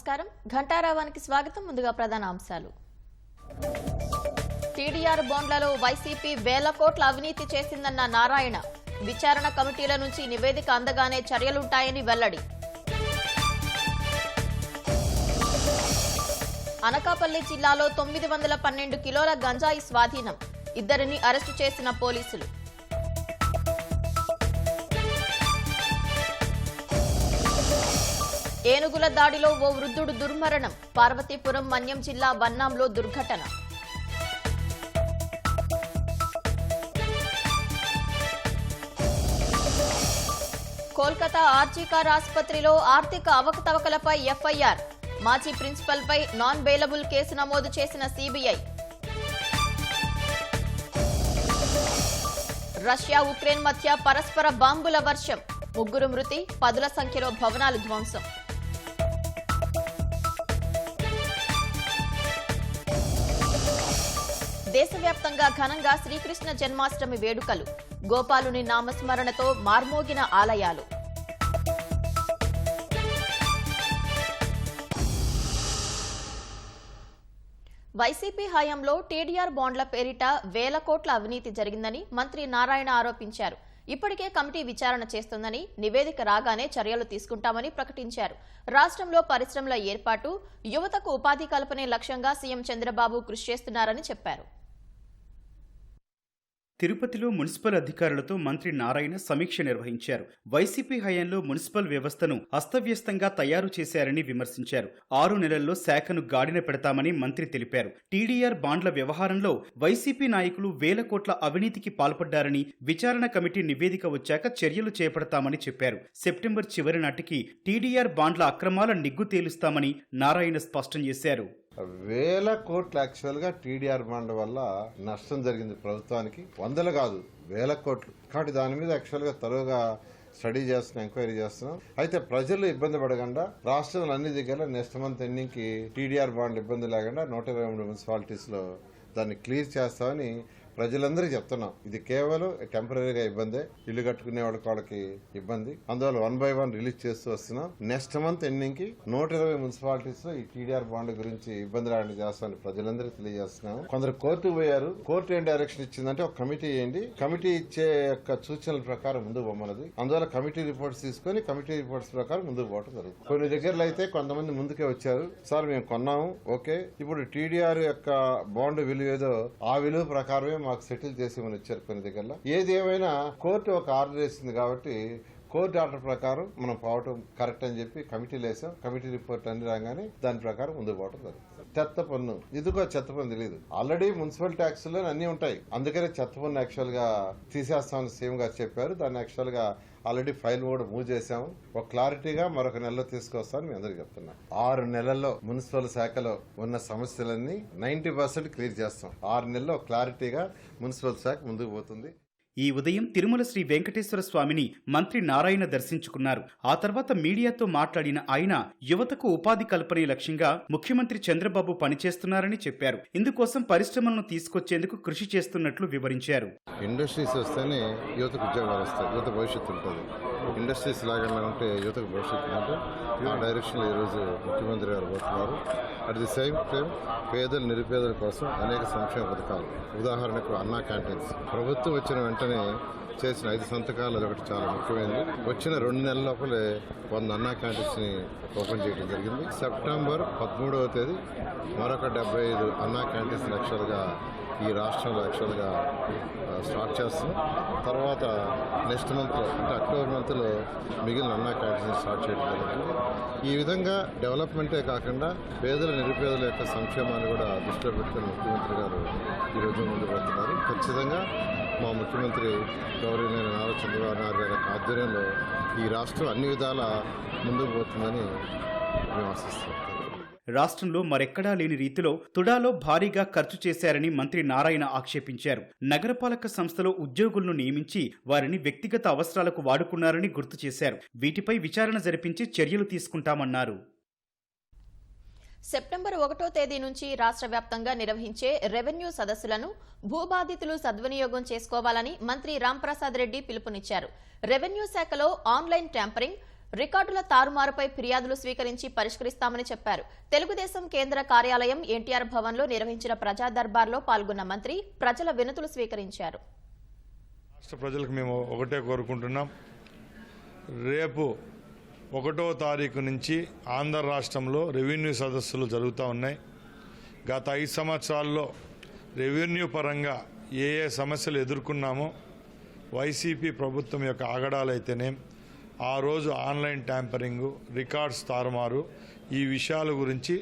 నమస్కారం ఘంటారావానికి స్వాగతం ముందుగా ప్రధాన అంశాలు టీడీఆర్ బాండ్లలో వైసీపీ వేల కోట్ల అవినీతి చేసిందన్న నారాయణ విచారణ కమిటీల నుంచి నివేదిక అందగానే చర్యలుంటాయని వెల్లడి అనకాపల్లి జిల్లాలో 912 కిలోల గంజాయి స్వాధీనం ఇద్దరిని అరెస్టు చేసిన పోలీసులు ఏనుగుల దాడిలో ఓ వృద్ధుడు దుర్మరణం పార్వతీపురం మన్యం జిల్లా వన్నాంలో దుర్ఘటన కోల్కతా ఆర్జీకార్ ఆసుపత్రిలో ఆర్థిక అవకతవకలపై ఎఫ్ఐఆర్ మాజీ ప్రిన్సిపల్ పై నాన్ బెయిలబుల్ కేసు నమోదు చేసిన సిబిఐ రష్యా ఉక్రెయిన్ మధ్య పరస్పర బాంబుల వర్షం ముగ్గురు మృతి పదుల సంఖ్యలో భవనాలు ధ్వంసం దేశవ్యాప్తంగా ఘనంగా శ్రీకృష్ణ జన్మాష్టమి వేడుకలు గోపాలుని నామస్మరణతో మార్మోగిన ఆలయాలు వైసీపీ హయాంలో టీడీఆర్ బాండ్ల పేరిట వేల కోట్ల అవినీతి జరిగిందని మంత్రి నారాయణ ఆరోపించారు. ఇప్పటికే కమిటీ విచారణ చేస్తోందని నివేదిక రాగానే చర్యలు తీసుకుంటామని ప్రకటించారు. రాష్ట్రంలో పరిశ్రమల ఏర్పాటు, యువతకు ఉపాధి కల్పనే లక్ష్యంగా సీఎం చంద్రబాబు కృషి చేస్తున్నారని చెప్పారు. తిరుపతిలో మున్సిపల్ అధికారులతో మంత్రి నారాయణ సమీక్ష నిర్వహించారు. వైసీపీ హయాంలో మున్సిపల్ వ్యవస్థను అస్తవ్యస్తంగా తయారు చేశారని విమర్శించారు. 6 నెలల్లో శాఖను గాడిన పెడతామని మంత్రి తెలిపారు. టీడీఆర్ బాండ్ల వ్యవహారంలో వైసీపీ నాయకులు వేల కోట్ల అవినీతికి పాల్పడ్డారని విచారణ కమిటీ నివేదిక వచ్చాక చర్యలు చేపడతామని చెప్పారు. సెప్టెంబర్ చివరి నాటికి టీడీఆర్ బాండ్ల అక్రమాల నిగ్గు తేలుస్తామని నారాయణ స్పష్టం చేశారు. వేల కోట్ల యాక్చువల్గా టీడీఆర్ బాండ్ వల్ల నష్టం జరిగింది ప్రభుత్వానికి, వందలు కాదు వేల కోట్లు. కాబట్టి దాని మీద యాక్చువల్గా తరువుగా స్టడీ చేస్తున్నాం, ఎంక్వైరీ చేస్తున్నాం. అయితే ప్రజలు ఇబ్బంది పడకుండా రాష్ట్రంలో అన్ని దగ్గర నెక్స్ట్ మంత్ ఎండింగ్ కి టీడీఆర్ బాండ్ ఇబ్బంది లేకుండా 123 మున్సిపాలిటీస్ లో దాన్ని క్లియర్ చేస్తామని ప్రజలందరికీ చెప్తున్నాం. ఇది కేవలం టెంపరీగా ఇబ్బందే, ఇల్లు కట్టుకునే వాళ్ళకి ఇబ్బంది. అందువల్ల 1 by 1 రిలీజ్ చేస్తూ వస్తున్నాం. నెక్స్ట్ మంత్ ఎండింగ్ కి 120 మున్సిపాలిటీస్ లో ఈ టీడీఆర్ బాండ్ గురించి ఇబ్బంది రాని చేస్తామని ప్రజలందరికీ తెలియజేస్తున్నాం. కొందరు కోర్టుకు పోయారు. కోర్టు ఏం డైరెక్షన్ ఇచ్చిందంటే ఒక కమిటీ వేయండి, కమిటీ ఇచ్చే యొక్క సూచనల ప్రకారం ముందుకు పోమన్నది. అందువల్ల కమిటీ రిపోర్ట్స్ తీసుకొని కమిటీ రిపోర్ట్స్ ప్రకారం ముందుకు పోవడం జరుగుతుంది. కొన్ని దగ్గరలో అయితే కొంతమంది ముందుకే వచ్చారు, సార్ మేము కొన్నాము, ఓకే ఇప్పుడు టీడీఆర్ యొక్క బాండ్ విలువ ఏదో ఆ విలువ ప్రకారమే మాకు సెటిల్ చేసేమని వచ్చారు కొన్ని దగ్గరలో. ఏది ఏమైనా కోర్టు ఒక ఆర్డర్ వేసింది కాబట్టి కోర్టు ఆర్డర్ ప్రకారం మనం పోవటం కరెక్ట్ అని చెప్పి కమిటీలు వేసాం. కమిటీ రిపోర్ట్ అన్ని రాగానే దాని ప్రకారం ముందుకు పోవటం జరుగుతుంది. చెత్త పన్ను, ఇదిగో చెత్త పన్ను తెలియదు, ఆల్రెడీ మున్సిపల్ ట్యాక్స్ లో అన్ని ఉంటాయి. అందుకనే చెత్త పన్ను యాక్చువల్ గా తీసేస్తామని సీఎం గారు చెప్పారు. దాన్ని యాక్చువల్ గా ఆల్రెడీ ఫైల్ కూడా మూవ్ చేశాము. ఒక క్లారిటీగా మరొక నెలలో తీసుకొస్తామని మీ అందరికి చెప్తున్నా. 6 నెలల్లో మున్సిపల్ శాఖలో ఉన్న సమస్యలన్నీ 90% క్లియర్ చేస్తాం. 6 నెలల్లో క్లారిటీగా మున్సిపల్ శాఖ ముందుకు పోతుంది. ఈ ఉదయం తిరుమల శ్రీ వెంకటేశ్వర స్వామిని మంత్రి నారాయణ దర్శించుకున్నారు. ఆ తర్వాత మీడియాతో మాట్లాడిన ఆయన యువతకు ఉపాధి కల్పనే లక్ష్యంగా ముఖ్యమంత్రి చంద్రబాబు పనిచేస్తున్నారని చెప్పారు. ఇందుకోసం పరిశ్రమలను తీసుకొచ్చేందుకు కృషి చేస్తున్నట్లు వివరించారు. ఇండస్ట్రీస్ వస్తేనే యువతకు ఉద్యోగాలు వస్తాయి, యువత భవిష్యత్తు ఉంటుంది. ఇండస్ట్రీస్ లాగా ఉంటే యువతకు భవిష్యత్తు ఉంటే ఆ డైరెక్షన్లో ఈరోజు ముఖ్యమంత్రి గారు పోతున్నారు. అట్ ది సేమ్ టైం పేదలు నిరుపేదల కోసం అనేక సంక్షేమ పథకాలు, ఉదాహరణకు అన్నా క్యాంటీన్స్ ప్రభుత్వం వచ్చిన వెంటనే చేసిన 5 సంతకాలు అదొకటి చాలా ముఖ్యమైనది. వచ్చిన 2 నెలల లోపలే 100 అన్నా క్యాంటీన్స్ ని ఓపెన్ చేయడం జరిగింది. సెప్టెంబర్ 13వ తేదీ మరొక 75 అన్నా క్యాంటీన్స్ యాక్చువల్గా ఈ రాష్ట్రంలో యాక్చువల్గా స్టార్ట్ చేస్తున్నాం. తర్వాత నెక్స్ట్ మంత్ అంటే అక్టోబర్ మంత్లో మిగిలిన అన్నా క్యాంటీన్స్ స్టార్ట్ చేయడం జరుగుతుంది. ఈ విధంగా డెవలప్మెంటే కాకుండా పేదల నిరుపేదల యొక్క సంక్షేమాన్ని కూడా దృష్టిలో పెట్టుకుని ముఖ్యమంత్రి గారు ఈరోజు ముందుకు వెళ్తున్నారు. ఖచ్చితంగా మా ముఖ్యమంత్రి గౌరవనీయ నారా చంద్రబాబు నాయుడు గారి ఆధ్వర్యంలో ఈ రాష్ట్రం అన్ని విధాల ముందుకు పోతుందని మేము ఆశిస్తున్నాం. రాష్ట్రంలో మరెక్కడా లేని రీతిలో తుడాలో భారీగా ఖర్చు చేశారని మంత్రి నారాయణ ఆక్షేపించారు. నగరపాలక సంస్థలో ఉద్యోగులను నియమించి వారిని వ్యక్తిగత అవసరాలకు వాడుకున్నారని గుర్తు చేశారు. వీటిపై విచారణ జరిపించి చర్యలు తీసుకుంటామన్నారు. సెప్టెంబర్ 1వ తేదీ నుంచి రాష్ట్ర వ్యాప్తంగా నిర్వహించే రెవెన్యూ సదస్సులను భూబాధితులు సద్వినియోగం చేసుకోవాలని మంత్రి రాంప్రసాద్ రెడ్డి పిలుపునిచ్చారు. రెవెన్యూ శాఖలో ఆన్లైన్ ట్యాంపరింగ్, రికార్డుల తారుమారుపై ఫిర్యాదులు స్వీకరించి పరిష్కరిస్తామని చెప్పారు. తెలుగుదేశం కేంద్ర కార్యాలయం ఎన్టీఆర్ భవన్లో నిర్వహించిన ప్రజా దర్బార్లో పాల్గొన్న మంత్రి ప్రజల వినతులు స్వీకరించారు. రాష్ట్ర ప్రజలకు మేము ఒకటే కోరుకుంటున్నాం, రేపు 1వ తారీఖు నుంచి ఆంధ్ర రాష్ట్రంలో రెవెన్యూ సదస్సులు జరుగుతూ ఉన్నాయి. గత 5 సంవత్సరాల్లో రెవెన్యూ పరంగా ఏ సమస్యలు ఎదుర్కొన్నామో, వైసీపీ ప్రభుత్వం యొక్క ఆగడాలైతేనే, ఆ రోజు ఆన్లైన్ ట్యాంపరింగు, రికార్డ్స్ తారుమారు, ఈ విషయాల గురించి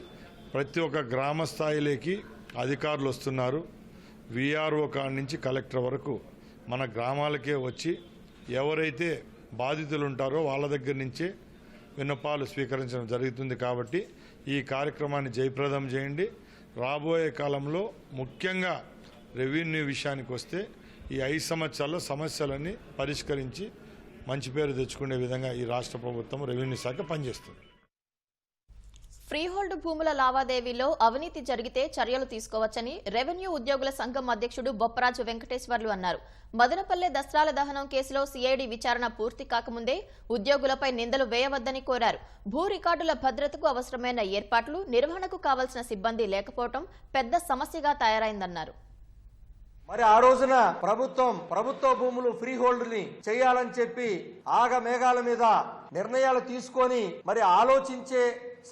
ప్రతి ఒక్క గ్రామ స్థాయిలోకి అధికారులు వస్తున్నారు. వీఆర్ఓ కాడి నుంచి కలెక్టర్ వరకు మన గ్రామాలకే వచ్చి ఎవరైతే బాధితులు ఉంటారో వాళ్ళ దగ్గర నుంచే విన్నపాలు స్వీకరించడం జరుగుతుంది. కాబట్టి ఈ కార్యక్రమాన్ని జయప్రదం చేయండి. రాబోయే కాలంలో ముఖ్యంగా రెవెన్యూ విషయానికి వస్తే ఈ 5 సంవత్సరాల్లో సమస్యలన్నీ పరిష్కరించి మంచి పేరు తెచ్చుకునే విధంగా ఈ రాష్ట్ర ప్రభుత్వం రెవెన్యూ శాఖ పనిచేస్తుంది. ఫ్రీహోల్డ్ భూముల లావాదేవీలో అవినీతి జరిగితే చర్యలు తీసుకోవచ్చని రెవెన్యూ ఉద్యోగుల సంఘం అధ్యక్షుడు బొప్పరాజు వెంకటేశ్వర్లు అన్నారు. మదనపల్లె దస్త్రాల దహనం కేసులో సిఐడి విచారణ పూర్తి కాకముందే ఉద్యోగులపై నిందలు వేయవద్దని కోరారు. భూ రికార్డుల భద్రతకు అవసరమైన ఏర్పాట్లు, నిర్వహణకు కావాల్సిన సిబ్బంది లేకపోవడం పెద్ద సమస్యగా తయారైందన్నారు. మరి ఆ రోజున ప్రభుత్వ భూములు ఫ్రీ హోల్డ్ ని చేయాలని చెప్పి ఆగమేఘాల మీద నిర్ణయాలు తీసుకొని మరి ఆలోచించే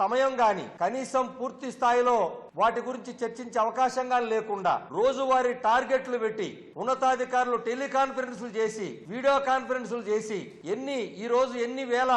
సమయం గాని కనీసం పూర్తి స్థాయిలో వాటి గురించి చర్చించే అవకాశం గాని లేకుండా రోజువారీ టార్గెట్లు పెట్టి ఉన్నతాధికారులు టెలికాన్ఫరెన్సులు చేసి, వీడియో కాన్ఫరెన్సులు చేసి ఈ రోజు ఎన్ని వేల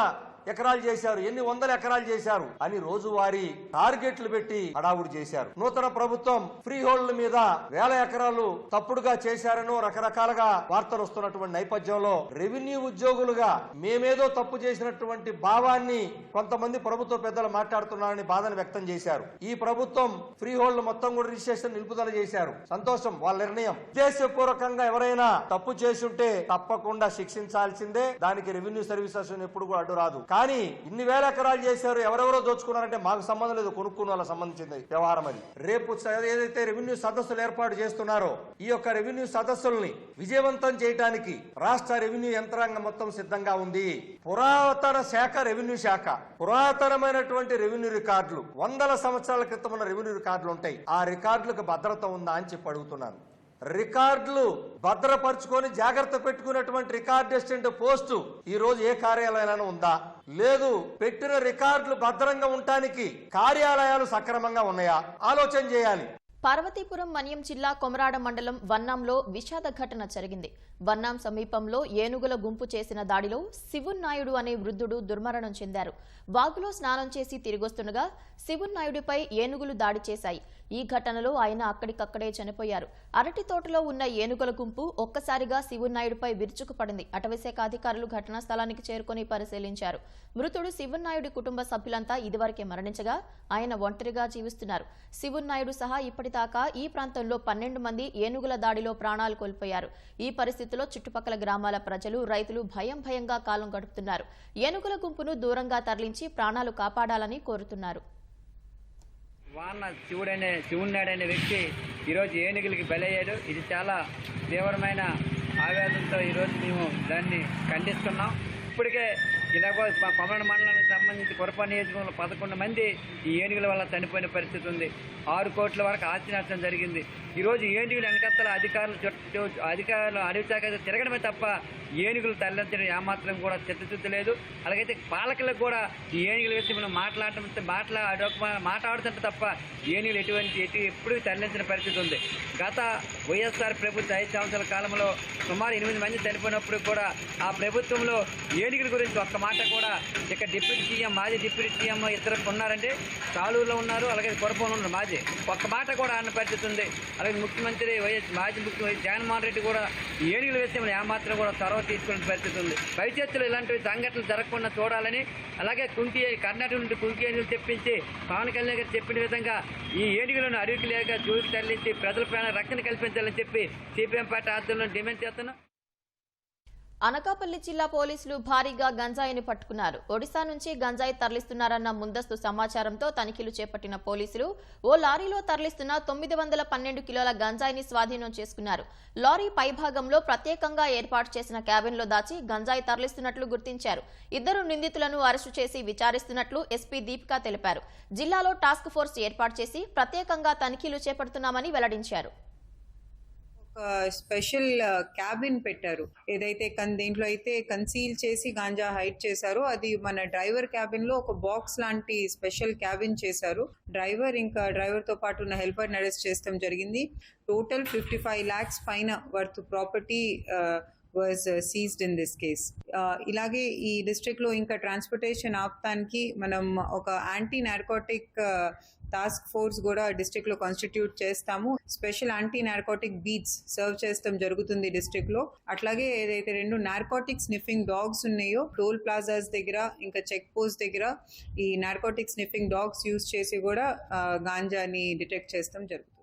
ఎకరాలు చేశారు, ఎన్ని వందల ఎకరాలు చేశారు అని రోజువారీ టార్గెట్లు పెట్టి హడావుడి చేశారు. నూతన ప్రభుత్వం ఫ్రీ హోల్డ్ మీద వేల ఎకరాలు తప్పుడుగా చేశారనో రకరకాలుగా వార్తలు వస్తున్నటువంటి నేపథ్యంలో రెవెన్యూ ఉద్యోగులుగా మేమేదో తప్పు చేసినటువంటి భావాన్ని కొంతమంది ప్రభుత్వ పెద్దలు మాట్లాడుతున్నారని బాధను వ్యక్తం చేశారు. ఈ ప్రభుత్వం ఫ్రీ హోల్డ్ మొత్తం కూడా రిజిస్ట్రేషన్ నిలుపుదల చేశారు. సంతోషం, వాళ్ళ నిర్ణయం. ఉద్దేశపూర్వకంగా ఎవరైనా తప్పు చేసుంటే తప్పకుండా శిక్షించాల్సిందే. దానికి రెవెన్యూ సర్వీసెస్ ఎప్పుడు కూడా అడ్డు రాదు. కానీ ఇన్ని వేల ఎకరాలు చేశారు, ఎవరెవరో దోచుకున్నారంటే మాకు సంబంధం లేదు, కొనుక్కున్న వాళ్ళ సంబంధించింది వ్యవహారం అది. రేపు ఏదైతే రెవెన్యూ సదస్సులు ఏర్పాటు చేస్తున్నారో ఈ యొక్క రెవెన్యూ సదస్సుల్ని విజయవంతం చేయడానికి రాష్ట్ర రెవెన్యూ యంత్రాంగం మొత్తం సిద్ధంగా ఉంది. పురాతన శాఖ రెవెన్యూ శాఖ, పురాతనమైనటువంటి రెవెన్యూ రికార్డులు, వందల సంవత్సరాల క్రితం ఉన్న రెవెన్యూ రికార్డులు ఉంటాయి. ఆ రికార్డులకు భద్రత ఉందా అని చెప్పి అడుగుతున్నాను. రికార్డులు భద్రపరుచుకొని జాగ్రత్త పెట్టుకున్నటువంటి రికార్డ్ అసిస్టెంట్ పోస్టు ఈ రోజు ఏ కార్యాలయంలో ఉందా? లేదు. పెట్టిన రికార్డులు భద్రంగా ఉండటానికి కార్యాలయాలు సక్రమంగా ఉన్నాయా? ఆలోచన చేయాలి. పార్వతీపురం మన్యం జిల్లా కొమరాడ మండలం వన్నాంలో విషాద ఘటన జరిగింది. వన్నాం సమీపంలో ఏనుగుల గుంపు చేసిన దాడిలో శివున్నాయుడు అనే వృద్ధుడు దుర్మరణం చెందారు. వాగులో స్నానం చేసి తిరిగొస్తుండగా శివున్నాయుడిపై ఏనుగులు దాడి చేశాయి. ఈ ఘటనలో ఆయన అక్కడికక్కడే చనిపోయారు. అరటి తోటలో ఉన్న ఏనుగుల గుంపు ఒక్కసారిగా శివున్నాయుడిపై విరుచుకుపడింది. అటవీశాఖ అధికారులు ఘటనా స్థలానికి చేరుకుని పరిశీలించారు. మృతుడు శివున్నాయుడి కుటుంబ సభ్యులంతా ఇదివరకే మరణించగా ఆయన ఒంటరిగా జీవిస్తున్నారు. శివున్నాయుడు సహా ఇప్పటిదాకా ఈ ప్రాంతంలో 12 మంది ఏనుగుల దాడిలో ప్రాణాలు కోల్పోయారు. ఈ పరిస్థితిలో చుట్టుపక్కల గ్రామాల ప్రజలు, రైతులు భయంగా కాలం గడుపుతున్నారు. ఏనుగుల గుంపును దూరంగా తరలించి ప్రాణాలు కాపాడాలని కోరుతున్నారు. వాన శివున్నాడనే వ్యక్తి ఈరోజు ఏనుగులకి బలయ్యాడు. ఇది చాలా తీవ్రమైన ఆవేదనతో ఈరోజు మేము దాన్ని ఖండిస్తున్నాం. ఇప్పటికే ఇలాగో కొమరడ మండలానికి సంబంధించి కొరప నియోజకవర్గంలో 11 మంది ఈ ఏనుగుల వల్ల చనిపోయిన పరిస్థితి ఉంది. 6 కోట్ల వరకు ఆస్తి నష్టం జరిగింది. ఈరోజు ఏనుగులు వెనకత్తల అధికారులు అడవి శాఖ తిరగడమే తప్ప ఏనుగులు తరలించడం ఏమాత్రం కూడా చిత్తశుద్ధి లేదు. అలాగైతే పాలకులకు కూడా ఈ ఏనుగుల విషయంలో మాట్లాడుతుంటే తప్ప ఏనుగులు ఎప్పుడు తరలించిన పరిస్థితి ఉంది. గత వైఎస్ఆర్ ప్రభుత్వ 5 సంవత్సరాల కాలంలో సుమారు 8 మంది చనిపోయినప్పుడు కూడా ఆ ప్రభుత్వంలో ఏనుగుల గురించి ఒక్క మాట కూడా ఇక్కడ డిప్యూటీ సీఎం, మాజీ డిప్యూటీ సీఎం ఇద్దరు ఉన్నారంటే చాలూరులో ఉన్నారు, అలాగే కొరపంలో ఉన్నారు మాజీ, ఒక్క మాట కూడా అన్న పరిస్థితి ఉంది. అలాగే ముఖ్యమంత్రి మాజీ ముఖ్యమంత్రి జగన్మోహన్ రెడ్డి కూడా ఏనుగుల విషయంలో ఏమాత్రం కూడా చొరవ తీసుకునే పరిస్థితి ఉంది. భవిష్యత్తులో ఇలాంటి సంఘటనలు జరగకుండా చూడాలని, అలాగే కర్ణాటక నుండి కుంకి ఏనుగులు తెప్పించి పవన్ కళ్యాణ్ గారు చెప్పిన విధంగా ఈ ఏనుగులను అడవికి లేక జూకి తరలించి ప్రజల ప్రాణ రక్షణ కల్పించాలని చెప్పి సిపిఎం పార్టీ ఆధ్వర్యంలో డిమాండ్ చేస్తున్నాం. అనకాపల్లి జిల్లా పోలీసులు భారీగా గంజాయిని పట్టుకున్నారు. ఒడిశా నుంచి గంజాయి తరలిస్తున్నారన్న ముందస్తు సమాచారంతో తనిఖీలు చేపట్టిన పోలీసులు ఓ లారీలో తరలిస్తున్న 912 కిలోల గంజాయిని స్వాధీనం చేసుకున్నారు. లారీ పైభాగంలో ప్రత్యేకంగా ఏర్పాటు చేసిన క్యాబిన్లో దాచి గంజాయి తరలిస్తున్నట్లు గుర్తించారు. 2 నిందితులను అరెస్టు చేసి విచారిస్తున్నట్లు ఎస్పీ దీపిక తెలిపారు. జిల్లాలో టాస్క్ ఫోర్స్ ఏర్పాటు చేసి ప్రత్యేకంగా తనిఖీలు చేపడుతున్నామని వెల్లడించారు. స్పెషల్ క్యాబిన్ పెట్టారు. ఏదైతే దీంట్లో అయితే కన్సీల్ చేసి గాంజా హైడ్ చేశారో అది మన డ్రైవర్ క్యాబిన్ లో ఒక బాక్స్ లాంటి స్పెషల్ క్యాబిన్ చేశారు. డ్రైవర్ తో పాటు ఉన్న హెల్పర్ ని అరెస్ట్ చేయడం జరిగింది. టోటల్ 55 lakhs పైన worth property was seized in this case. ఇలాగే ఈ డిస్ట్రిక్ట్ లో ఇంకా ట్రాన్స్పోర్టేషన్ ఆపడానికి మనం ఒక యాంటీ నార్కోటిక్ టాస్క్ ఫోర్స్ కూడా డిస్ట్రిక్ట్ లో కాన్స్టిట్యూట్ చేస్తాము. Special anti narcotic beats serve చేస్తాం జరుగుతుంది డిస్ట్రిక్ట్ లో. అట్లాగే ఏదైతే 2 నార్కోటిక్ స్నిఫింగ్ డాగ్స్ ఉన్నాయో టోల్ ప్లాజాస్ దగ్గర ఇంకా చెక్ పోస్ట్ దగ్గర ఈ నార్కోటిక్ స్నిఫింగ్ డాగ్స్ యూజ్ చేసి కూడా గాంజాని డిటెక్ట్ చేస్తాం జరుగుతుంది.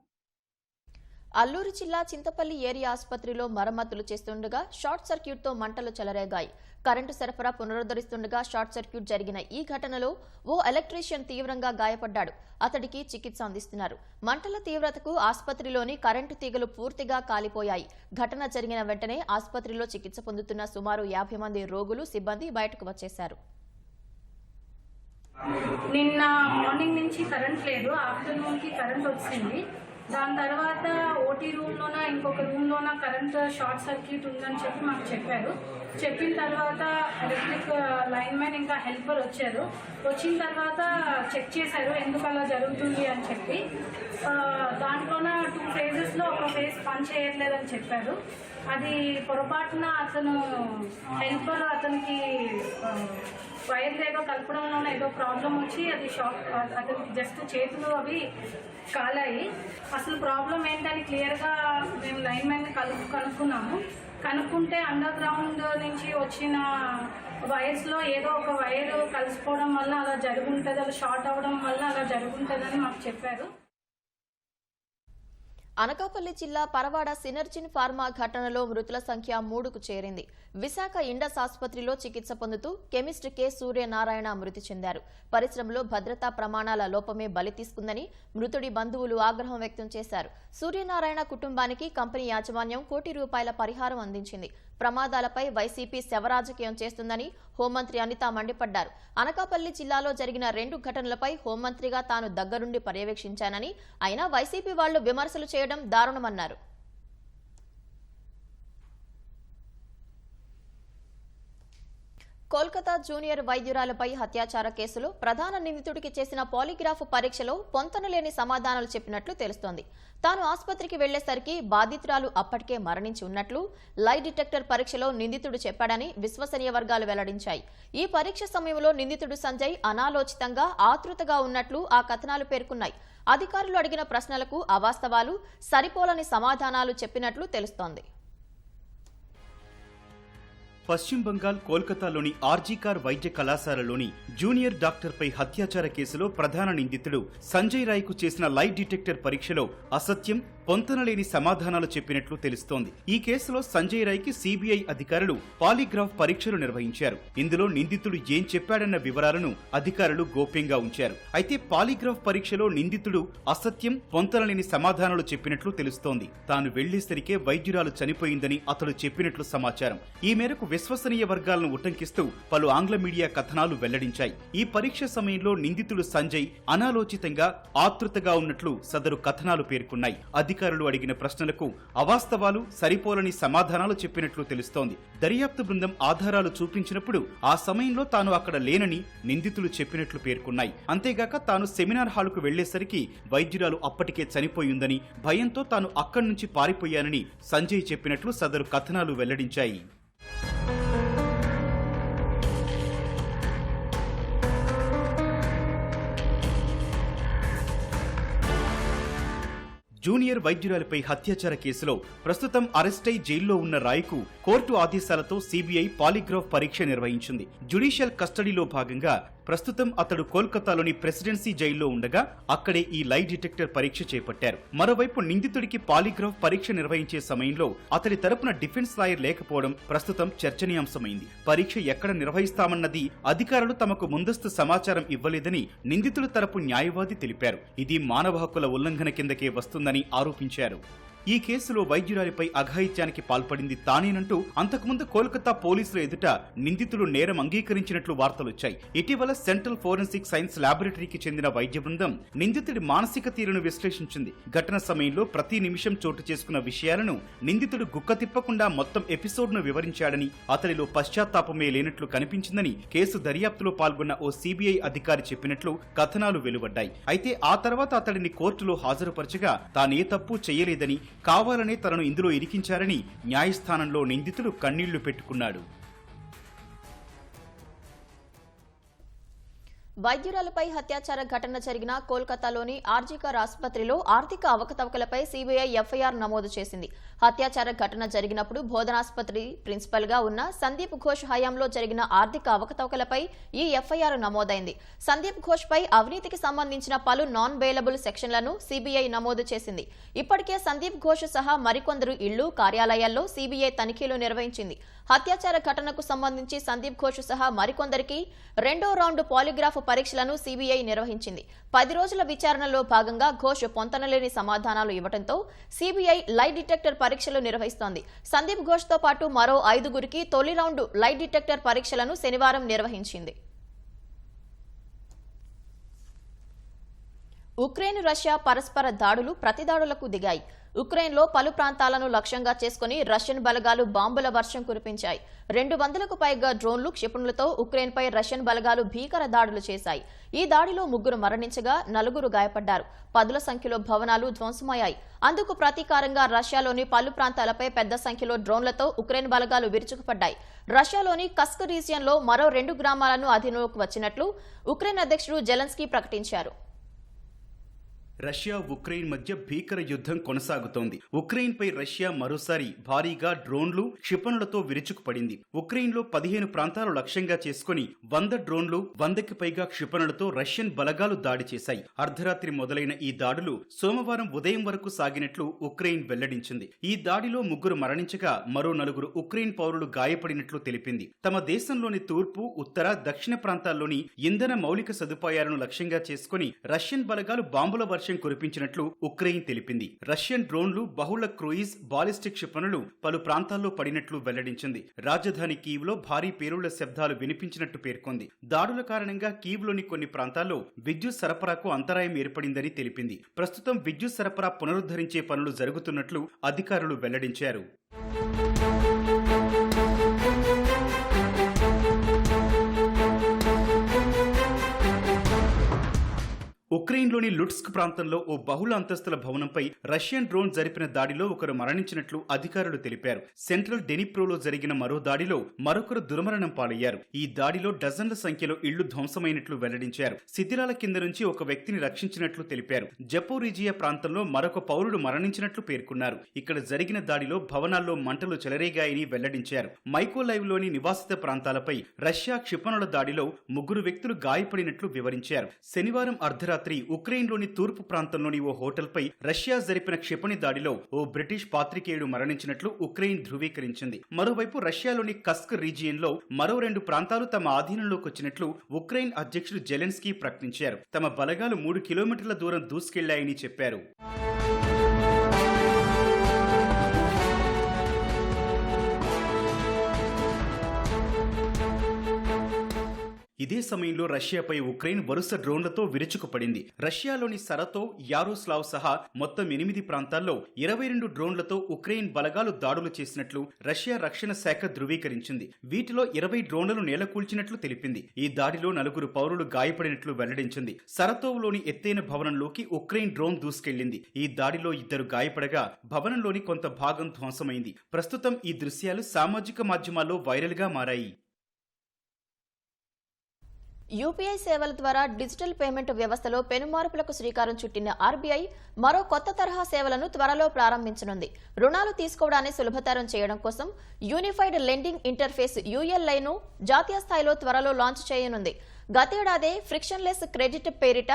అల్లూరు జిల్లా చింతపల్లి ఏరియా ఆసుపత్రిలో మరమ్మతులు చేస్తుండగా షార్ట్ సర్క్యూట్తో మంటలు చెలరేగాయి. కరెంటు సరఫరా పునరుద్ధరిస్తుండగా షార్ట్ సర్క్యూట్ జరిగిన ఈ ఘటనలో ఓ ఎలక్ట్రీషియన్ తీవ్రంగా గాయపడ్డాడు. అతడికి చికిత్స అందిస్తున్నారు. మంటల తీవ్రతకు ఆసుపత్రిలోని కరెంటు తీగలు పూర్తిగా కాలిపోయాయి. ఘటన జరిగిన వెంటనే ఆసుపత్రిలో చికిత్స పొందుతున్న సుమారు 50 మంది రోగులు, సిబ్బంది బయటకు వచ్చేశారు. నిన్న మార్నింగ్ నుంచి కరెంట్ లేదు, ఆఫ్టర్నూన్కి కరెంట్ వచ్చింది. దాని తర్వాత ఓటీ రూమ్లోన ఇంకొక రూమ్లోన కరెంట్ షార్ట్ సర్క్యూట్ ఉందని చెప్పి మాకు చెప్పారు. చెప్పిన తర్వాత ఎలక్ట్రిక్ లైన్మెన్ ఇంకా హెల్పర్ వచ్చారు. వచ్చిన తర్వాత చెక్ చేశారు ఎందుకు అలా జరుగుతుంది అని చెప్పి. దాంట్లోన 2 phases ఒక ఫేజ్ పని చేయట్లేదని చెప్పారు. అది పొరపాటున అతను హెల్పర్ అతనికి వైర్ ఏదో కలపడంలోనే ఏదో ప్రాబ్లం వచ్చి అది షాక్, అతనికి జస్ట్ చేతులు అవి కాలాయి. అసలు ప్రాబ్లం ఏంటని క్లియర్గా మేము లైన్మెన్ని కనుక్కున్నాము. కనుక్కుంటే అండర్ గ్రౌండ్ నుంచి వచ్చిన వైర్స్లో ఏదో ఒక వైర్ కలిసిపోవడం వల్ల అలా జరుగుంటుంది, అది షార్ట్ అవ్వడం వల్ల అలా జరుగుంటుందని మాకు చెప్పారు. అనకాపల్లి జిల్లా పరవాడ సినర్జిన్ ఫార్మా ఘటనలో మృతుల సంఖ్య 3కు చేరింది. విశాఖ ఇండస్ ఆసుపత్రిలో చికిత్స పొందుతూ కెమిస్ట్ కె సూర్యనారాయణ మృతి చెందారు. పరిశ్రమలో భద్రతా ప్రమాణాల లోపమే బలి తీసుకుందని మృతుడి బంధువులు ఆగ్రహం వ్యక్తం చేశారు. సూర్యనారాయణ కుటుంబానికి కంపెనీ యాజమాన్యం ₹1 కోటి పరిహారం అందించింది. ప్రమాదాలపై వైసీపీ శవరాజకీయం చేస్తుందని హోంమంత్రి అనిత మండిపడ్డారు. అనకాపల్లి జిల్లాలో జరిగిన 2 ఘటనలపై హోంమంత్రిగా తాను దగ్గరుండి పర్యవేక్షించానని, అయినా వైసీపీ వాళ్లు విమర్శలు చేయడం దారుణమన్నారు. కోల్కతా జూనియర్ వైద్యురాలపై అత్యాచార కేసులో ప్రధాన నిందితుడికి చేసిన పాలిగ్రాఫ్ పరీక్షలో పొంతనలేని సమాధానాలు చెప్పినట్లు తెలుస్తోంది. తాను ఆసుపత్రికి వెళ్లేసరికి బాధితురాలు అప్పటికే మరణించి ఉన్నట్లు లై డిటెక్టర్ పరీక్షలో నిందితుడు చెప్పాడని విశ్వసనీయ వర్గాలు వెల్లడించాయి. ఈ పరీక్ష సమయంలో నిందితుడు సంజయ్ అనాలోచితంగా ఆతృతగా ఉన్నట్లు ఆ కథనాలు పేర్కొన్నాయి. అధికారులు అడిగిన ప్రశ్నలకు అవాస్తవాలు, సరిపోలని సమాధానాలు చెప్పినట్లు తెలుస్తోంది. పశ్చిమ బంగాల్ కోల్కతాలోని ఆర్జీకార్ వైద్య కళాశాలలోని జూనియర్ డాక్టర్పై అత్యాచార కేసులో ప్రధాన నిందితుడు సంజయ్ రాయ్కు చేసిన లై డిటెక్టర్ పరీక్షలో అసత్యం, పొంతనలేని సమాధానాలు చెప్పినట్లు తెలుస్తోంది. ఈ కేసులో సంజయ్ రాయ్కి సిబిఐ అధికారులు పాలిగ్రాఫ్ పరీక్షలు నిర్వహించారు. ఇందులో నిందితుడు ఏం చెప్పాడన్న వివరాలను అధికారులు గోప్యంగా ఉంచారు. అయితే పాలిగ్రాఫ్ పరీక్షలో నిందితుడు అసత్యం, పొంతనలేని సమాధానాలు చెప్పినట్లు తెలుస్తోంది. తాను వెళ్లేసరికే వైద్యురాలు చనిపోయిందని అతడు చెప్పినట్లు సమాచారం. ఈ మేరకు విశ్వసనీయ వర్గాలను ఉటంకిస్తూ పలు ఆంగ్ల మీడియా కథనాలు వెల్లడించాయి. ఈ పరీక్ష సమయంలో నిందితుడు సంజయ్ అనాలోచితంగా ఆతృతగా ఉన్నట్లు సదరు కథనాలు పేర్కొన్నాయి. అధికారులు అడిగిన ప్రశ్నలకు అవాస్తవాలు, సరిపోలని సమాధానాలు చెప్పినట్లు తెలుస్తోంది. దర్యాప్తు బృందం ఆధారాలు చూపించినప్పుడు ఆ సమయంలో తాను అక్కడ లేనని నిందితులు చెప్పినట్లు పేర్కొన్నాయి. అంతేగాక తాను సెమినార్ హాలుకు వెళ్లేసరికి వైద్యురాలు అప్పటికే చనిపోయిందని, భయంతో తాను అక్కడి నుంచి పారిపోయానని సంజయ్ చెప్పినట్లు సదరు కథనాలు వెల్లడించాయి. జూనియర్ వైద్యురాలిపై అత్యాచార కేసులో ప్రస్తుతం అరెస్టై జైల్లో ఉన్న రాయ్కు కోర్టు ఆదేశాలతో సిబిఐ పాలిగ్రాఫ్ పరీక్ష నిర్వహించింది. జ్యుడిషియల్ కస్టడీలో భాగంగా ప్రస్తుతం అతడు కోల్కతాలోని ప్రెసిడెన్సీ జైల్లో ఉండగా అక్కడే ఈ లై డిటెక్టర్ పరీక్ష చేపట్టారు. మరోవైపు నిందితుడికి పాలిగ్రాఫ్ పరీక్ష నిర్వహించే సమయంలో అతడి తరపున డిఫెన్స్ లాయర్ లేకపోవడం ప్రస్తుతం చర్చనీయాంశమైంది. పరీక్ష ఎక్కడ నిర్వహిస్తామన్నది అధికారులు తమకు ముందస్తు సమాచారం ఇవ్వలేదని నిందితుల తరపు న్యాయవాది తెలిపారు. ఇది మానవ హక్కుల ఉల్లంఘన కిందకే వస్తుందని ఆరోపించారు. ఈ కేసులో వైద్యురాలిపై అఘాయిత్యానికి పాల్పడింది తానేనంటూ అంతకుముందు కోల్కతా పోలీసుల ఎదుట నిందితులు నేరం అంగీకరించినట్లు వార్తలొచ్చాయి. ఇటీవల సెంట్రల్ ఫోరెన్సిక్ సైన్స్ ల్యాబొరేటరీకి చెందిన వైద్య బృందం నిందితుడి మానసిక తీరును విశ్లేషించింది. ఘటన సమయంలో ప్రతి నిమిషం చోటు చేసుకున్న విషయాలను నిందితుడు గుక్క తిప్పకుండా మొత్తం ఎపిసోడ్ను వివరించాడని, అతడిలో పశ్చాత్తాపమే లేనట్లు కనిపించిందని కేసు దర్యాప్తులో పాల్గొన్న ఓ సిబిఐ అధికారి చెప్పినట్లు కథనాలు వెలువడ్డాయి. అయితే ఆ తర్వాత అతడిని కోర్టులో హాజరుపరచగా తానే తప్పు చేయలేదని, కావాలనే తనను ఇందులో ఇరికించారని న్యాయస్థానంలో నిందితుడు కన్నీళ్లు పెట్టుకున్నాడు. వైద్యురాలపై హత్యాచార ఘటన జరిగిన కోల్కతాలోని ఆర్జికర్ ఆసుపత్రిలో ఆర్థిక అవకతవకలపై సిబిఐ ఎఫ్ఐఆర్ నమోదు చేసింది. హత్యాచార ఘటన జరిగినప్పుడు బోధనాసుపత్రి ప్రిన్సిపల్ గా ఉన్న సందీప్ ఘోష్ హయాంలో జరిగిన ఆర్థిక అవకతవకలపై ఈ ఎఫ్ఐఆర్ నమోదైంది. సందీప్ ఘోష్ పై అవినీతికి సంబంధించిన పలు నాన్ బెయిలబుల్ సెక్షన్లను సిబిఐ నమోదు చేసింది. ఇప్పటికే సందీప్ ఘోష్ సహా మరికొందరు ఇళ్లు, కార్యాలయాల్లో సిబిఐ తనిఖీలు నిర్వహించింది. హత్యాచార ఘటనకు సంబంధించి సందీప్ ఘోష్ సహా మరికొందరికి రెండో రౌండ్ పాలిగ్రాఫ్ పరీక్షలను సిబిఐ నిర్వహించింది. 10 రోజుల విచారణలో భాగంగా ఘోష్ పొంతనలేని సమాధానాలు ఇవ్వడంతో సిబిఐ లై డిటెక్టర్ పరీక్షలు నిర్వహిస్తోంది. సందీప్ ఘోష్ తో పాటు మరో 5గురికి తొలి రౌండ్ లై డిటెక్టర్ పరీక్షలను శనివారం నిర్వహించింది. ఉక్రెయిన్ రష్యా పరస్పర దాడులు ప్రతిదాడులకు దిగాయి. ఉక్రెయిన్లో పలు ప్రాంతాలను లక్ష్యంగా చేసుకుని రష్యన్ బలగాలు బాంబుల వర్షం కురిపించాయి. 200కు పైగా డ్రోన్లు, క్షిపణులతో ఉక్రెయిన్పై రష్యన్ బలగాలు భీకర దాడులు చేశాయి. ఈ దాడిలో 3 మరణించగా 4 గాయపడ్డారు. 10ల సంఖ్యలో భవనాలు ధ్వంసమయ్యాయి. అందుకు ప్రతీకారంగా రష్యాలోని పలు ప్రాంతాలపై పెద్ద సంఖ్యలో డ్రోన్లతో ఉక్రెయిన్ బలగాలు విరుచుకుపడ్డాయి. రష్యాలోని కస్క్ రీజియన్లో మరో 2 గ్రామాలను అధీనంలోకి వచ్చినట్లు ఉక్రెయిన్ అధ్యక్షుడు జెలెన్స్కీ ప్రకటించారు. రష్యా ఉక్రెయిన్ మధ్య భీకర యుద్ధం కొనసాగుతోంది. ఉక్రెయిన్ పై రష్యా మరోసారి భారీగా డ్రోన్లు, క్షిపణులతో విరుచుకుపడింది. ఉక్రెయిన్లో 15 ప్రాంతాలు లక్ష్యంగా చేసుకుని 100 డ్రోన్లు, 100కి పైగా క్షిపణులతో రష్యన్ బలగాలు దాడి చేశాయి. అర్ధరాత్రి మొదలైన ఈ దాడులు సోమవారం ఉదయం వరకు సాగినట్లు ఉక్రెయిన్ వెల్లడించింది. ఈ దాడిలో 3 మరణించగా మరో 4 ఉక్రెయిన్ పౌరులు గాయపడినట్లు తెలిపింది. తమ దేశంలోని తూర్పు, ఉత్తర, దక్షిణ ప్రాంతాల్లోని ఇంధన మౌలిక సదుపాయాలను లక్ష్యంగా చేసుకుని రష్యన్ బలగాలు బాంబుల వర్షం కురిపించినట్లు ఉక్రెయిన్ తెలిపింది. రష్యన్ డ్రోన్లు, బహుళ క్రూయిజ్, బాలిస్టిక్ క్షిపణులు పలు ప్రాంతాల్లో పడినట్లు వెల్లడించింది. రాజధాని కీవ్లో భారీ పేలుళ్ల శబ్దాలు వినిపించినట్టు పేర్కొంది. దాడుల కారణంగా కీవ్లోని కొన్ని ప్రాంతాల్లో విద్యుత్ సరఫరాకు అంతరాయం ఏర్పడిందని తెలిపింది. ప్రస్తుతం విద్యుత్ సరఫరా పునరుద్ధరించే పనులు జరుగుతున్నట్లు అధికారులు వెల్లడించారు. ఉక్రెయిన్లోని లుట్స్క్ ప్రాంతంలో ఓ బహుళ అంతస్తుల భవనంపై రష్యన్ డ్రోన్ జరిపిన దాడిలో 1 మరణించినట్లు అధికారులు తెలిపారు. సెంట్రల్ డెనిప్రోలో జరిగిన మరో దాడిలో మరొకరు దుర్మరణం పాలయ్యారు. ఈ దాడిలో డజన్ల సంఖ్యలో ఇళ్లు ధ్వంసమైనట్లు వెల్లడించారు. శిథిలాల కింద నుంచి ఒక వ్యక్తిని రక్షించినట్లు తెలిపారు. జపోరిజియా ప్రాంతంలో మరొక పౌరుడు మరణించినట్లు పేర్కొన్నారు. ఇక్కడ జరిగిన దాడిలో భవనాల్లో మంటలు చెలరేగాయని వెల్లడించారు. మైకోలైవ్లోని నివాసిత ప్రాంతాలపై రష్యా క్షిపణుల దాడిలో 3 వ్యక్తులు గాయపడినట్లు వివరించారు. శనివారం అర్ధరాత్రి ఉక్రెయిన్లోని తూర్పు ప్రాంతంలోని ఓ హోటల్పై రష్యా జరిపిన క్షిపణి దాడిలో ఓ బ్రిటిష్ పాత్రికేయుడు మరణించినట్లు ఉక్రెయిన్ ధృవీకరించింది. మరోవైపు రష్యాలోని కస్క్ రీజియన్లో మరో 2 ప్రాంతాలు తమ ఆధీనంలోకి వచ్చినట్లు ఉక్రెయిన్ అధ్యక్షుడు జెలెన్స్కీ ప్రకటించారు. తమ బలగాలు 3 కిలోమీటర్ల దూరం దూసుకెళ్లాయని చెప్పారు. ఇదే సమయంలో రష్యాపై ఉక్రెయిన్ వరుస డ్రోన్లతో విరుచుకుపడింది. రష్యాలోని సరతో, యారోస్లావ్ సహా మొత్తం 8 ప్రాంతాల్లో 22 డ్రోన్లతో ఉక్రెయిన్ బలగాలు దాడులు చేసినట్లు రష్యా రక్షణ శాఖ ధృవీకరించింది. వీటిలో 20 డ్రోన్లను నేలకూల్చినట్లు తెలిపింది. ఈ దాడిలో 4 పౌరులు గాయపడినట్లు వెల్లడించింది. సరతోవ్లోని ఎత్తైన భవనంలోకి ఉక్రెయిన్ డ్రోన్ దూసుకెళ్లింది. ఈ దాడిలో 2 గాయపడగా భవనంలోని కొంత భాగం ధ్వంసమైంది. ప్రస్తుతం ఈ దృశ్యాలు సామాజిక మాధ్యమాల్లో వైరల్ గా మారాయి. యూపీఐ సేవల ద్వారా డిజిటల్ పేమెంట్ వ్యవస్థలో పెనుమార్పులకు శ్రీకారం చుట్టిన ఆర్బీఐ మరో కొత్త తరహా సేవలను త్వరలో ప్రారంభించనుంది. రుణాలు తీసుకోవడాన్ని సులభతరం చేయడం కోసం యూనిఫైడ్ లెండింగ్ ఇంటర్ఫేస్ యూఎల్ఐను జాతీయ స్థాయిలో త్వరలో లాంచ్ చేయనుంది. గతేడాదే ఫ్రిక్షన్లెస్ క్రెడిట్ పేరిట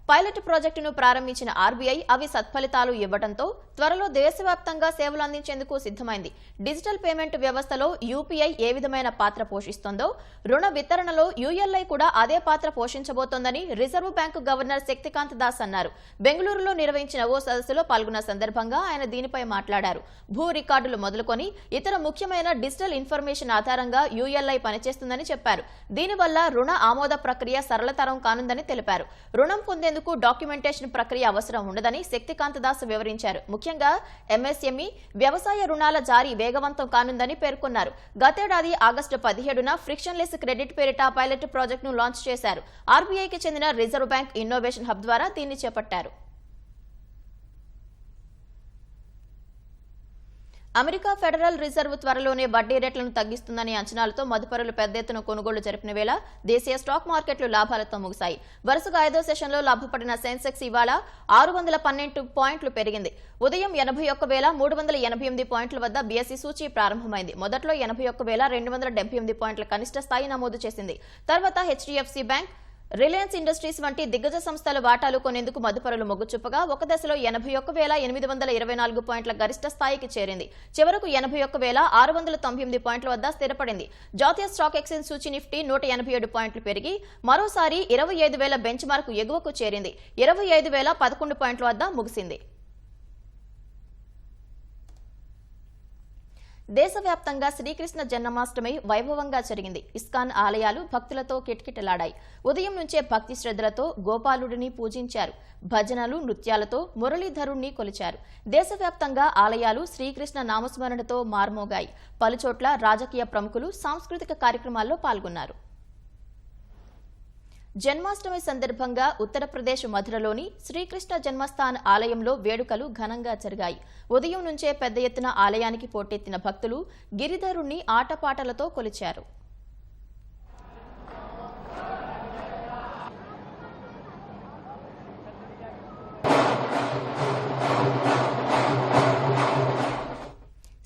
పైలట్ ప్రాజెక్టును ప్రారంభించిన ఆర్బీఐ అవి సత్ఫలితాలు ఇవ్వడంతో త్వరలో దేశవ్యాప్తంగా సేవలు అందించేందుకు సిద్ధమైంది. డిజిటల్ పేమెంట్ వ్యవస్థలో యూపీఐ ఏ విధమైన పాత్ర పోషిస్తోందో రుణ వితరణలో యూఎల్ఐ కూడా అదే పాత్ర పోషించబోతోందని reserve bank governor Shaktikanta Das అన్నారు. బెంగళూరులో నిర్వహించిన ఓ సదస్సులో పాల్గొన్న సందర్భంగా ఆయన దీనిపై మాట్లాడారు. భూ రికార్డులు మొదలుకొని ఇతర ముఖ్యమైన డిజిటల్ ఇన్ఫర్మేషన్ ఆధారంగా యూఎల్ఐ పనిచేస్తుందని చెప్పారు. దీనివల్ల రుణ ఆమోద ప్రక్రియ సరళతరం కానుందని తెలిపారు. రుణం పొందేందుకు డాక్యుమెంటేషన్ ప్రక్రియ అవసరం ఉండదని శక్తికాంత దాస్ వివరించారు. ముఖ్యంగా ఎంఎస్ఎంఈ వ్యవసాయ రుణాల జారీ వేగవంతం కానుందని పేర్కొన్నారు. గతేడాది ఆగస్టు 17న ఫ్రిక్షన్లెస్ క్రెడిట్ పేరిట పైలట్ ప్రాజెక్టును లాంచ్ చేశారు. ఆర్బీఐకి చెందిన రిజర్వ్ బ్యాంక్ ఇన్నోవేషన్ హబ్ ద్వారా దీన్ని చేపట్టారు. అమెరికా ఫెడరల్ రిజర్వ్ త్వరలోనే వడ్డీ రేట్లను తగ్గిస్తుందనే అంచనాలతో మదుపరులు పెద్ద ఎత్తున కొనుగోలు జరిపిన వేళ దేశీయ స్టాక్ మార్కెట్లు లాభాలతో ముగిశాయి. వరుసగా 5వ సెషన్లో లాభపడిన సెన్సెక్స్ ఇవాళ 612 పాయింట్లు పెరిగింది. ఉదయం 81,388 పాయింట్ల వద్ద బీఎస్ఈ సూచీ ప్రారంభమైంది. మొదట్లో 81,278 పాయింట్ల కనిష్ట స్థాయి నమోదు చేసింది. తర్వాత హెచ్డీఎఫ్సీ బ్యాంక్, రిలయన్స్ ఇండస్ట్రీస్ వంటి దిగ్గజ సంస్థల వాటాలు కొనేందుకు మదుపరులు మొగ్గు చూపగా ఒక దశలో 81,824 పాయింట్ల గరిష్ట స్థాయికి చేరింది. చివరకు 81,698 పాయింట్ల వద్ద స్థిరపడింది. జాతీయ స్టాక్ ఎక్స్చేంజ్ సూచీ నిఫ్టీ 187 పాయింట్లు పెరిగి మరోసారి 25,000 బెంచ్ మార్క్ ఎగువకు చేరింది. 25,011 పాయింట్ల వద్ద ముగిసింది. దేశవ్యాప్తంగా శ్రీకృష్ణ జన్మాష్టమి వైభవంగా జరిగింది. ఇస్కాన్ ఆలయాలు భక్తులతో కిటకిటలాడాయి. ఉదయం నుంచే భక్తి శ్రద్ధలతో గోపాలుడిని పూజించారు. భజనలు, నృత్యాలతో మురళీధరుణ్ణి కొలిచారు. దేశవ్యాప్తంగా ఆలయాలు శ్రీకృష్ణ నామస్మరణతో మార్మోగాయి. పలుచోట్ల రాజకీయ ప్రముఖులు సాంస్కృతిక కార్యక్రమాల్లో పాల్గొన్నారు. జన్మాష్టమి సందర్భంగా ఉత్తరప్రదేశ్ మధురలోని శ్రీకృష్ణ జన్మస్థాన్ ఆలయంలో వేడుకలు ఘనంగా జరిగాయి. ఉదయం నుంచే పెద్ద ఎత్తున ఆలయానికి పోటెత్తిన భక్తులు గిరిధరుణ్ణి ఆటపాటలతో కొలిచారు.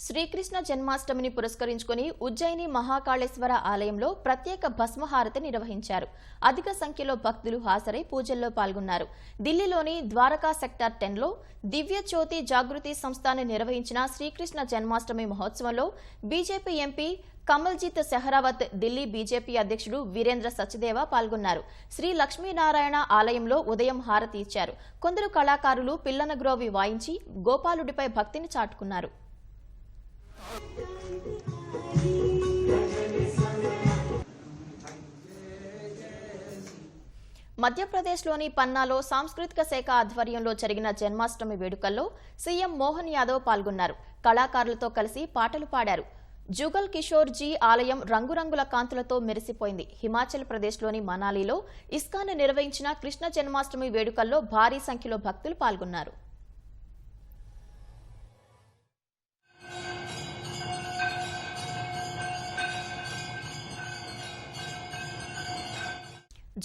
శ్రీకృష్ణ జన్మాష్టమిని పురస్కరించుకుని ఉజ్జయిని మహాకాళేశ్వర ఆలయంలో ప్రత్యేక భస్మహారతి నిర్వహించారు. అధిక సంఖ్యలో భక్తులు హాజరై పూజల్లో పాల్గొన్నారు. ఢిల్లీలోని ద్వారకా సెక్టార్ 10లో దివ్య జ్యోతి జాగృతి సంస్థాన్ని నిర్వహించిన శ్రీకృష్ణ జన్మాష్టమి మహోత్సవంలో BJP MP Kamaljeet Sehrawat, Delhi BJP అధ్యక్షుడు వీరేంద్ర సచ్దేవా పాల్గొన్నారు. శ్రీ లక్ష్మీనారాయణ ఆలయంలో ఉదయం హారతి ఇచ్చారు. కొందరు కళాకారులు పిల్లన గ్రోవి వాయించి గోపాలుడిపై భక్తిని చాటుకున్నారు. మధ్యప్రదేశ్లోని పన్నాలో సాంస్కృతిక శాఖ ఆధ్వర్యంలో జరిగిన జన్మాష్టమి వేడుకల్లో సీఎం మోహన్ యాదవ్ పాల్గొన్నారు. కళాకారులతో కలిసి పాటలు పాడారు. జుగల్ కిషోర్ జీ ఆలయం రంగురంగుల కాంతులతో మెరిసిపోయింది. హిమాచల్ ప్రదేశ్లోని మనాలిలో ఇస్కాన్ నిర్వహించిన కృష్ణ జన్మాష్టమి వేడుకల్లో భారీ సంఖ్యలో భక్తులు పాల్గొన్నారు.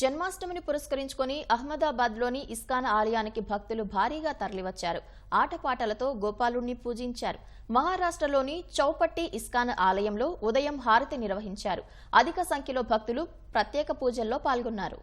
జన్మాష్టమిని పురస్కరించుకుని అహ్మదాబాద్లోని ఇస్కాన్ ఆలయానికి భక్తులు భారీగా తరలివచ్చారు. ఆటపాటలతో గోపాలుణ్ణి పూజించారు. మహారాష్ట్రలోని చౌపట్టి ఇస్కాన్ ఆలయంలో ఉదయం హారతి నిర్వహించారు. అధిక సంఖ్యలో భక్తులు ప్రత్యేక పూజల్లో పాల్గొన్నారు.